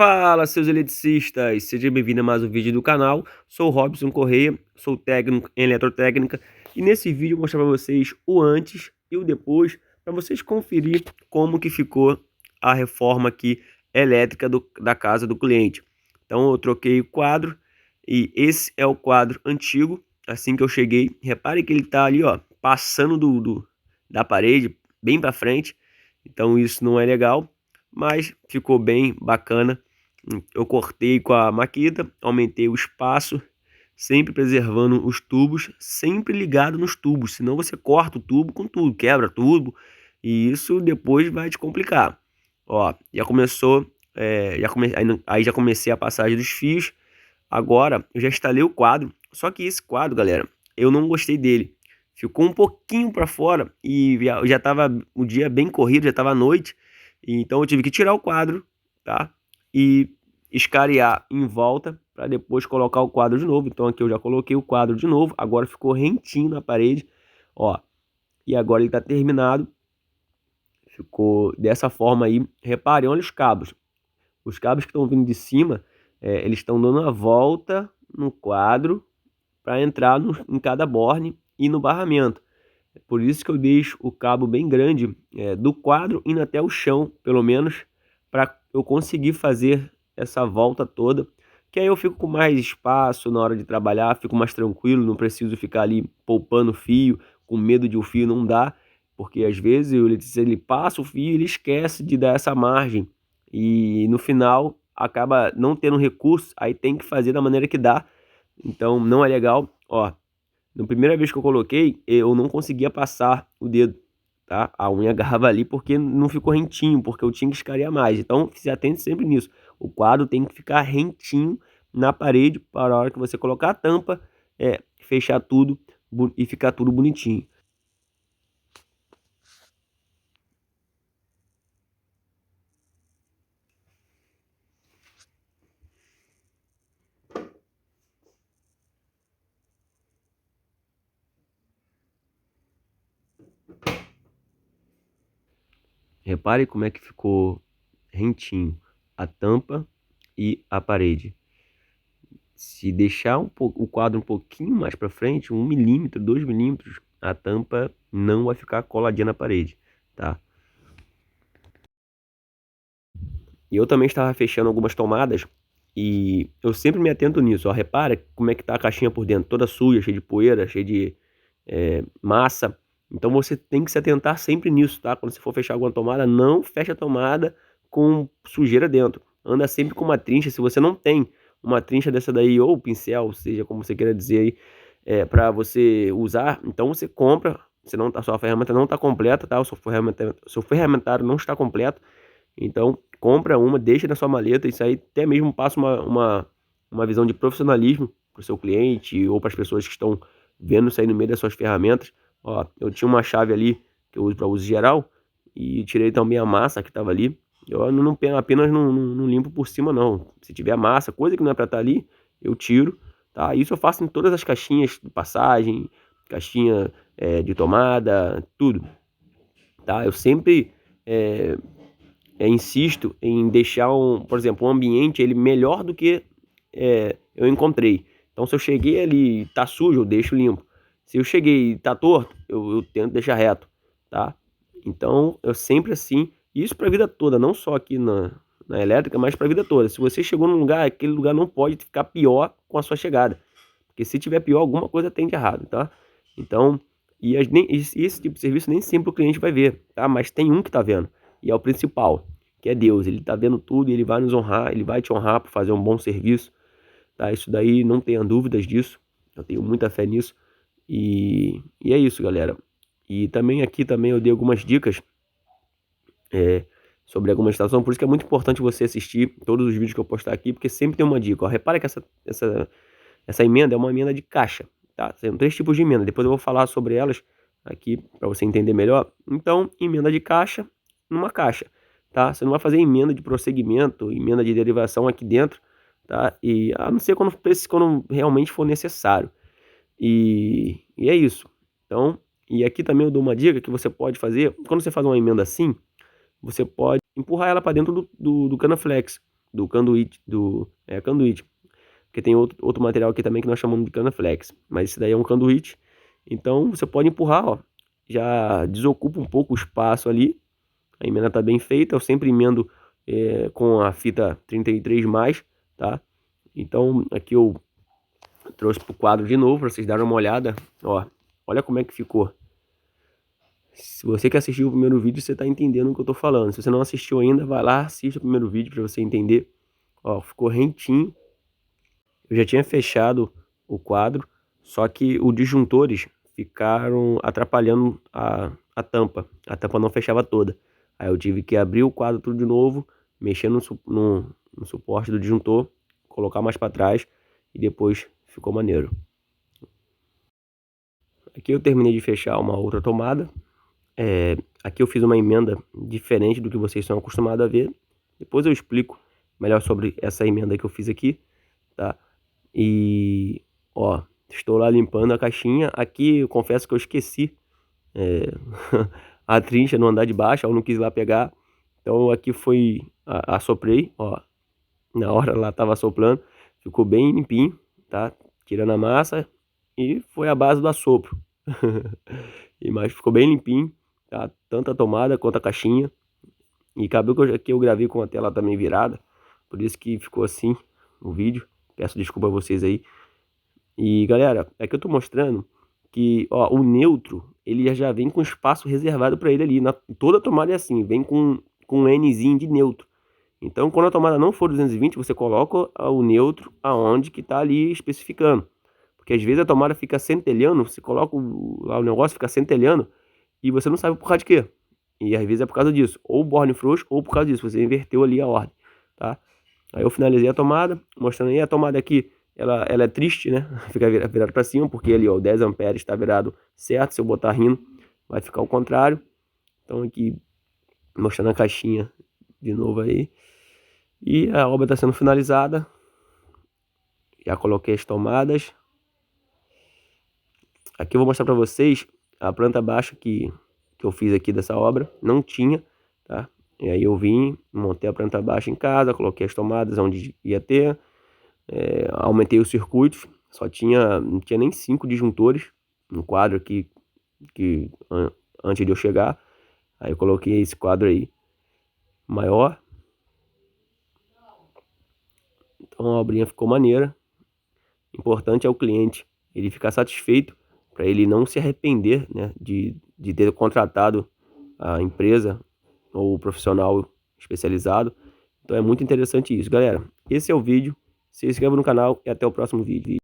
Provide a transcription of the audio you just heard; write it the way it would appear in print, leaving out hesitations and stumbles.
Fala, seus eletricistas! Seja bem-vindo a mais um vídeo do canal. Sou o Robson Correia, sou técnico em eletrotécnica e nesse vídeo eu vou mostrar para vocês o antes e o depois para vocês conferir como que ficou a reforma aqui elétrica da casa do cliente. Então eu troquei o quadro e esse é o quadro antigo, assim que eu cheguei. Repare que ele tá ali, ó, passando da parede bem para frente, então isso não é legal. Mas ficou bem bacana. Eu cortei com a maquita, aumentei o espaço, sempre preservando os tubos, sempre ligado nos tubos, senão você corta o tubo com tudo, quebra tubo, e isso depois vai te complicar. Ó, já começou, aí já comecei a passagem dos fios. Agora eu já instalei o quadro, só que esse quadro, galera, eu não gostei dele. Ficou um pouquinho para fora e já estava o dia bem corrido, já estava à noite. Então eu tive que tirar o quadro, tá? E escarear em volta para depois colocar o quadro de novo. Então aqui eu já coloquei o quadro de novo, agora ficou rentinho na parede, ó. E agora ele está terminado. Ficou dessa forma aí. Reparem, olha os cabos. Os cabos que estão vindo de cima, eles estão dando a volta no quadro para entrar em cada borne e no barramento. Por isso que eu deixo o cabo bem grande do quadro indo até o chão, pelo menos, para eu conseguir fazer essa volta toda, que aí eu fico com mais espaço na hora de trabalhar, fico mais tranquilo, não preciso ficar ali poupando fio, com medo de o fio não dar, porque às vezes o eletricista ele passa o fio e ele esquece de dar essa margem, e no final acaba não tendo recurso, aí tem que fazer da maneira que dá, então não é legal, ó. Na primeira vez que eu coloquei, eu não conseguia passar o dedo, tá? A unha agarrava ali porque não ficou rentinho, porque eu tinha que escarear mais. Então, se atente sempre nisso. O quadro tem que ficar rentinho na parede para a hora que você colocar a tampa, fechar tudo e ficar tudo bonitinho. Repare como é que ficou rentinho a tampa e a parede. Se deixar o quadro um pouquinho mais para frente, 1 milímetro, 2 milímetros, a tampa não vai ficar coladinha na parede, tá? E eu também estava fechando algumas tomadas e eu sempre me atento nisso, ó. Repara como é que tá a caixinha por dentro, toda suja, cheia de poeira, cheia de massa. Então você tem que se atentar sempre nisso, tá? Quando você for fechar alguma tomada, não fecha a tomada com sujeira dentro. Anda sempre com uma trincha. Se você não tem uma trincha dessa daí, ou pincel, seja como você queira dizer aí, para você usar, então você compra. Senão a sua ferramenta não está completa, tá? O seu ferramentário não está completo. Então compra uma, deixa na sua maleta. Isso aí até mesmo passa uma visão de profissionalismo para o seu cliente ou para as pessoas que estão vendo isso aí no meio das suas ferramentas. Ó, eu tinha uma chave ali que eu uso para uso geral e tirei também a massa que estava ali. Eu apenas não limpo por cima não. Se tiver massa, coisa que não é para estar ali, eu tiro, tá? Isso eu faço em todas as caixinhas de passagem, caixinha de tomada, tudo, tá? Eu sempre insisto em deixar por exemplo, um ambiente ele melhor do que eu encontrei. Então se eu cheguei ali e tá sujo, eu deixo limpo. Se eu cheguei e tá torto, eu tento deixar reto, tá? Então eu sempre assim, isso para a vida toda, não só aqui na elétrica, mas para a vida toda. Se você chegou num lugar, aquele lugar não pode ficar pior com a sua chegada, porque se tiver pior, alguma coisa tem de errado, tá? Então, esse tipo de serviço nem sempre o cliente vai ver, tá? Mas tem um que tá vendo, e é o principal, que é Deus. Ele tá vendo tudo e ele vai nos honrar, ele vai te honrar por fazer um bom serviço, tá? Isso daí não tenha dúvidas disso, eu tenho muita fé nisso. E é isso, galera. E também aqui também eu dei algumas dicas sobre alguma instalação, por isso que é muito importante você assistir todos os vídeos que eu postar aqui, porque sempre tem uma dica, ó. Repara que essa emenda é uma emenda de caixa, tá? Tem 3 tipos de emenda, depois eu vou falar sobre elas aqui para você entender melhor. Então, emenda de caixa numa caixa, tá? Você não vai fazer emenda de prosseguimento, emenda de derivação aqui dentro, tá? E a não ser quando realmente for necessário. E é isso. Então, e aqui também eu dou uma dica que você pode fazer, quando você faz uma emenda assim, você pode empurrar ela para dentro do Canaflex, do canduíte, canduíte. Porque tem outro material aqui também que nós chamamos de canaflex, mas esse daí é um canduíte. Então você pode empurrar, ó, já desocupa um pouco o espaço ali. A emenda tá bem feita, eu sempre emendo com a fita 33+, tá? Então aqui eu trouxe pro quadro de novo para vocês darem uma olhada, ó. Olha como é que ficou. Se você que assistiu o primeiro vídeo, você tá entendendo o que eu tô falando. Se você não assistiu ainda, vai lá, assista o primeiro vídeo para você entender. Ó, ficou rentinho. Eu já tinha fechado o quadro, só que os disjuntores ficaram atrapalhando a tampa. A tampa não fechava toda. Aí eu tive que abrir o quadro tudo de novo, mexer no suporte do disjuntor, colocar mais para trás e depois ficou maneiro. Aqui eu terminei de fechar uma outra tomada. Aqui eu fiz uma emenda diferente do que vocês estão acostumados a ver. Depois eu explico melhor sobre essa emenda que eu fiz aqui, tá? E, ó, estou lá limpando a caixinha. Aqui eu confesso que eu esqueci a trincha no andar de baixo, eu não quis ir lá pegar. Então aqui foi, assoprei, ó, na hora lá tava soprando, ficou bem limpinho, tá? Tirando a massa e foi a base do assopro. Mas ficou bem limpinho, tá? Tanto a tomada quanto a caixinha. E acabou que eu gravei com a tela também virada, por isso que ficou assim o vídeo. Peço desculpa a vocês aí. E galera, é que eu tô mostrando que, ó, o neutro, ele já vem com espaço reservado para ele ali. Toda tomada é assim, vem com um Nzinho de neutro. Então, quando a tomada não for 220, você coloca o neutro aonde que tá ali especificando. Porque às vezes a tomada fica centelhando, você coloca lá o negócio, fica centelhando, e você não sabe por causa de quê. E às vezes é por causa disso, ou borne frouxo, ou por causa disso, você inverteu ali a ordem, tá? Aí eu finalizei a tomada, mostrando aí a tomada aqui, ela é triste, né? Fica virado para cima, porque ali, ó, o 10 amperes está virado certo. Se eu botar rindo, vai ficar o contrário. Então aqui, mostrando a caixinha de novo aí. E a obra está sendo finalizada. Já coloquei as tomadas. Aqui eu vou mostrar para vocês a planta baixa que eu fiz aqui dessa obra. Não tinha, tá? E aí eu vim, montei a planta baixa em casa, coloquei as tomadas onde ia ter. Aumentei os circuitos, não tinha nem 5 disjuntores no quadro aqui antes de eu chegar. Aí eu coloquei esse quadro aí maior. Então a obrinha ficou maneira. Importante é o cliente ele ficar satisfeito, para ele não se arrepender, né, de ter contratado a empresa ou o profissional especializado. Então é muito interessante isso, galera. Esse é o vídeo. Se inscreva no canal e até o próximo vídeo.